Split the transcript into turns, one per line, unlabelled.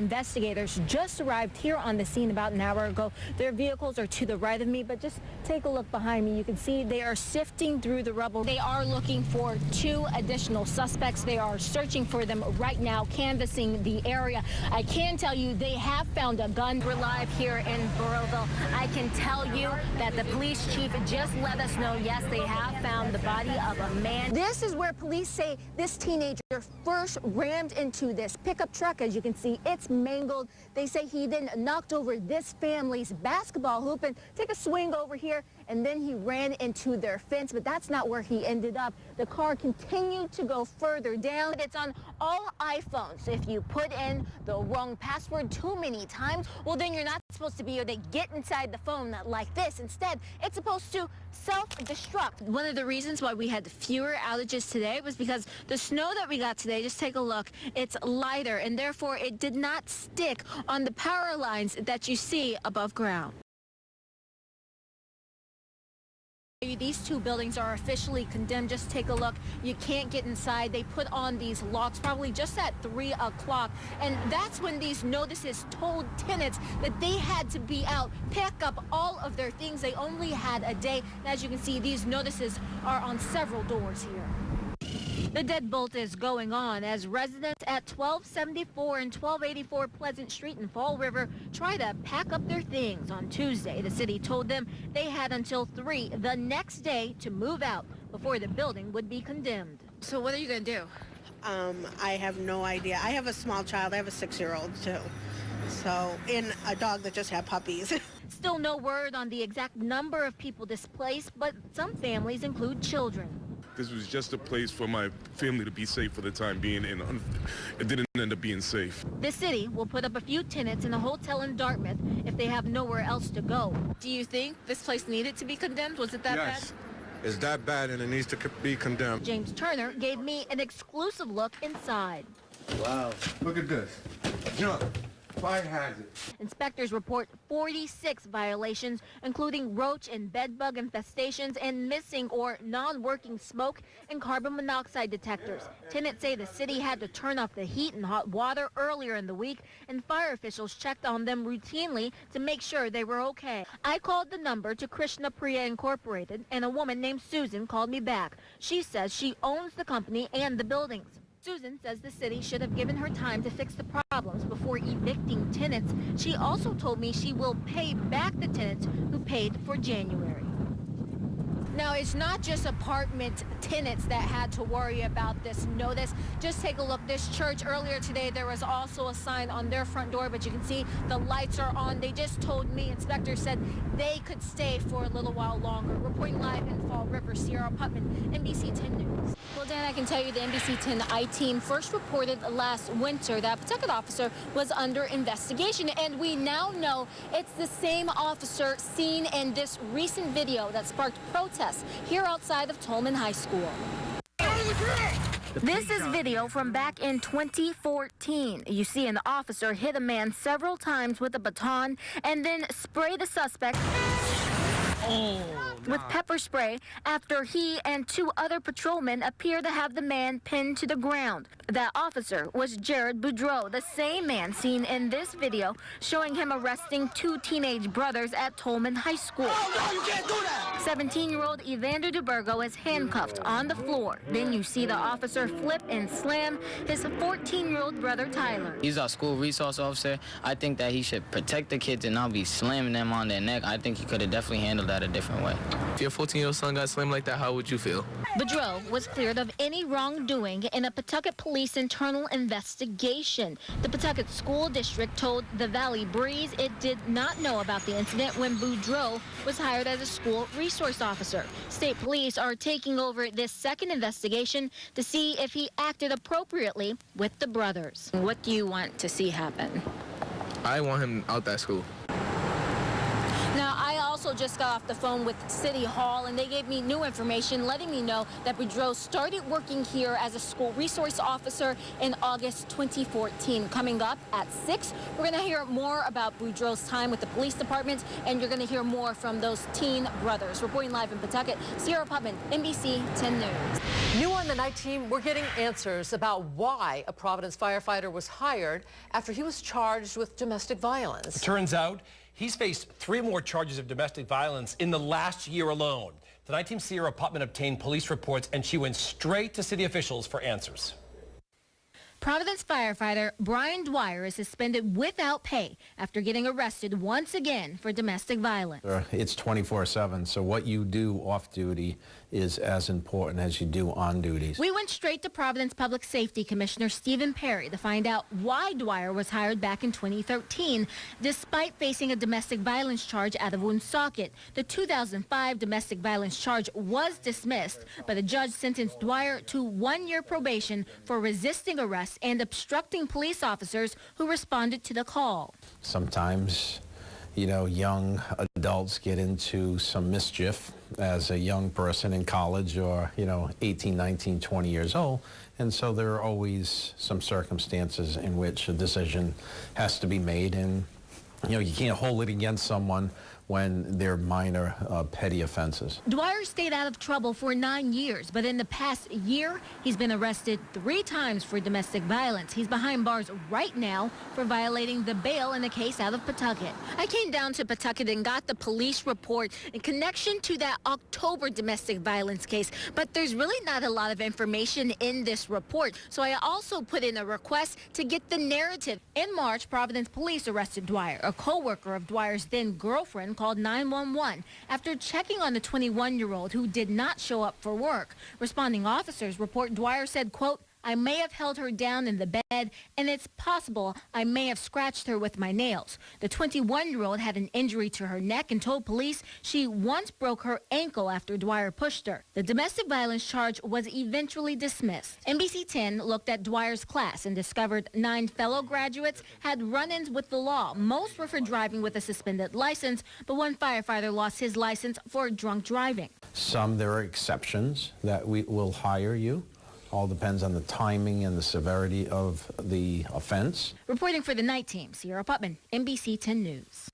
investigators just arrived here on the scene about an hour ago. Their vehicles are to the right of me, but just take a look behind me. You can see they are sifting through the rubble. They are looking for 2 additional suspects. They are searching for them right now, canvassing the area. I can tell you they have found a gun. We're live here in Burrillville. I can tell you that the police chief just let us know, yes, they have found the body of a man. This is where police say this teenager first rammed into this pickup truck. As you can see, it's mangled. They say he then knocked over this family's basketball hoop and took a swing over here, and then he ran into their fence, but that's not where he ended up. The car continued to go further down. It's on all iPhones. If you put in the wrong password too many times, well, then you're not supposed to be able to get inside the phone like this. Instead, it's supposed to self-destruct. One of the reasons why we had fewer outages today was because the snow that we got today, just take a look, it's lighter, and therefore it did not stick on the power lines that you see above ground. These 2 buildings are officially condemned. Just take a look. You can't get inside. They put on these locks probably just at 3 o'clock. And that's when these notices told tenants that they had to be out, pick up all of their things. They only had a day. And as you can see, these notices are on several doors here. The deadbolt is going on as residents at 1274 and 1284 Pleasant Street in Fall River try to pack up their things. On Tuesday, the city told them they had until 3 the next day to move out before the building would be condemned. So what are you going to do?
I have no idea. I have a small child. I have a 6-year-old too. So, and a dog that just had puppies.
Still no word on the exact number of people displaced, but some families include children.
This was just a place for my family to be safe for the time being, and it didn't end up being safe.
The city will put up a few tenants in a hotel in Dartmouth if they have nowhere else to go. Do you think this place needed to be condemned? Was it that bad?
Yes, it's that bad and it needs to be condemned.
James Turner gave me an exclusive look inside.
Wow. Look at this. Junk. Fire hazard.
Inspectors report 46 violations, including roach and bedbug infestations and missing or non-working smoke and carbon monoxide detectors. Tenants say the city had to turn off the heat and hot water earlier in the week, and fire officials checked on them routinely to make sure they were okay. I called the number to Krishna Priya Incorporated, and a woman named Susan called me back. She says she owns the company and the buildings. Susan says the city should have given her time to fix the problems before evicting tenants. She also told me she will pay back the tenants who paid for January. Now, it's not just apartment tenants that had to worry about this notice. Just take a look. This church earlier today, there was also a sign on their front door, but you can see the lights are on. They just told me, inspectors said they could stay for a little while longer. Reporting live in Fall River, Sierra Putman, NBC 10 News. Well, Dan, I can tell you the NBC 10 I-team first reported last winter that a Pawtucket officer was under investigation, and we now know it's the same officer seen in this recent video that sparked protests here outside of Tolman High School. This is video from back in 2014. You see an officer hit a man several times with a baton and then spray the suspect with pepper spray after he and 2 other patrolmen appear to have the man pinned to the ground. That officer was Jared Boudreau, the same man seen in this video showing him arresting 2 teenage brothers at Tolman High School.
Oh, no, you can't do that!
17-year-old Evander DeBurgo is handcuffed on the floor. Then you see the officer flip and slam his 14-year-old brother Tyler.
He's our school resource officer. I think that he should protect the kids and not be slamming them on their neck. I think he could have definitely handled that a different way.
If your 14-year-old son got slammed like that, how would you feel?
Boudreau was cleared of any wrongdoing in a Pawtucket police internal investigation. The Pawtucket School District told the Valley Breeze it did not know about the incident when Boudreau was hired as a school resource officer. State police are taking over this second investigation to see if he acted appropriately with the brothers. What do you want to see happen?
I want him out that school.
Now, I also also just got off the phone with City Hall, and they gave me new information letting me know that Boudreaux started working here as a school resource officer in August 2014. Coming up at 6, we're going to hear more about Boudreaux's time with the police department, and you're going to hear more from those teen brothers. Reporting live in Pawtucket, Sierra Putman, NBC 10 News.
New on the night team, we're getting answers about why a Providence firefighter was hired after he was charged with domestic violence.
It turns out he's faced 3 more charges of domestic violence in the last year alone. Tonight team Sierra Putman obtained police reports, and she went straight to city officials for answers.
Providence firefighter Brian Dwyer is suspended without pay after getting arrested once again for domestic violence.
It's 24/7, so what you do off duty is as important as you do on duties.
We went straight to Providence Public Safety Commissioner Stephen Perry to find out why Dwyer was hired back in 2013, despite facing a domestic violence charge out of Woonsocket. The 2005 domestic violence charge was dismissed, but a judge sentenced Dwyer to 1-year probation for resisting arrest and obstructing police officers who responded to the call.
Sometimes, you know, young adults get into some mischief as a young person in college or, 18, 19, 20 years old. And so there are always some circumstances in which a decision has to be made. And, you can't hold it against someone when they're minor petty offenses.
Dwyer stayed out of trouble for 9 years, but in the past year, he's been arrested 3 times for domestic violence. He's behind bars right now for violating the bail in a case out of Pawtucket. I came down to Pawtucket and got the police report in connection to that October domestic violence case, but there's really not a lot of information in this report, so I also put in a request to get the narrative. In March, Providence police arrested Dwyer. A co-worker of Dwyer's then-girlfriend called 911 after checking on the 21-year-old who did not show up for work. Responding officers report Dwyer said, quote, "I may have held her down in the bed, and it's possible I may have scratched her with my nails." The 21-year-old had an injury to her neck and told police she once broke her ankle after Dwyer pushed her. The domestic violence charge was eventually dismissed. NBC 10 looked at Dwyer's class and discovered 9 fellow graduates had run-ins with the law. Most were for driving with a suspended license, but one firefighter lost his license for drunk driving.
There are exceptions that we will hire you. All depends on the timing and the severity of the offense.
Reporting for the night team, Sierra Putman, NBC 10 News.